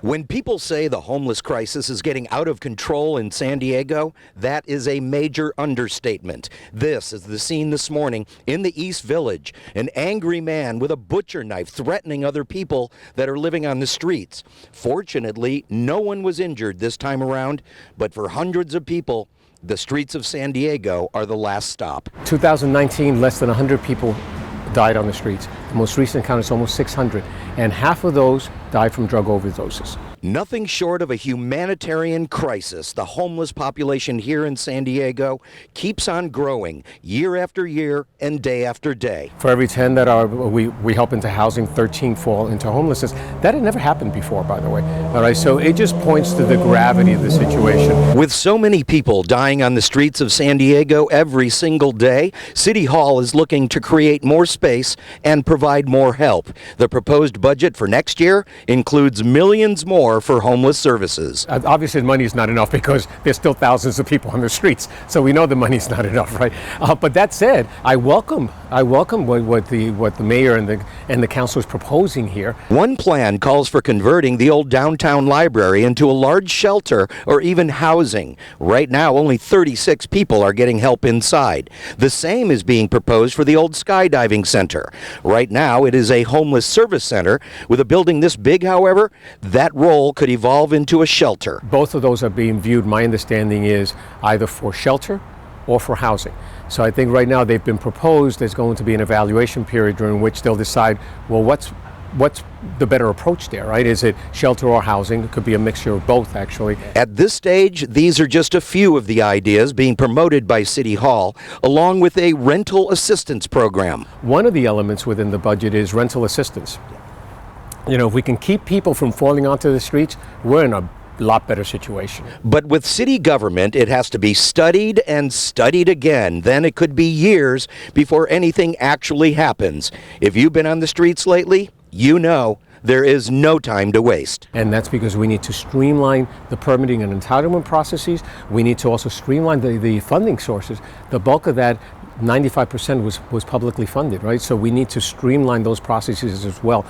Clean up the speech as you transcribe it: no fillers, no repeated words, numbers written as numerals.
When people say the homeless crisis is getting out of control in San Diego, that is a major understatement. This is the scene this morning in the East Village. An angry man with a butcher knife threatening other people that are living on the streets. Fortunately, no one was injured this time around, but for hundreds of people, the streets of San Diego are the last stop. 2019, less than 100 people died on the streets. The most recent count is almost 600, and half of those died from drug overdoses. Nothing short of a humanitarian crisis. The homeless population here in San Diego keeps on growing year after year and day after day. For every 10 that we help into housing, 13 fall into homelessness. That had never happened before, by the way. All right, so it just points to the gravity of the situation. With so many people dying on the streets of San Diego every single day, City Hall is looking to create more space and provide more help. The proposed budget for next year includes millions more for homeless services. Obviously, the money is not enough because there's still thousands of people on the streets, so we know the money's not enough, right? But that said, I welcome what the mayor and the council is proposing here. One plan calls for converting the old downtown library into a large shelter or even housing. Right now, only 36 people are getting help inside. The same is being proposed for the old skydiving center. Right now, it is a homeless service center. With a building this big, however, that role could evolve into a shelter. Both of those are being viewed, my understanding is, either for shelter or for housing. So I think right now they've been proposed. There's going to be an evaluation period during which they'll decide, well, what's the better approach there, right? Is it shelter or housing? It could be a mixture of both, actually. At this stage, these are just a few of the ideas being promoted by City Hall, along with a rental assistance program. One of the elements within the budget is rental assistance. You know, if we can keep people from falling onto the streets, we're in a lot better situation. But with city government, it has to be studied and studied again. Then it could be years before anything actually happens. If you've been on the streets lately, you know there is no time to waste. And that's because we need to streamline the permitting and entitlement processes. We need to also streamline the funding sources. The bulk of that, 95% was publicly funded, right? So we need to streamline those processes as well.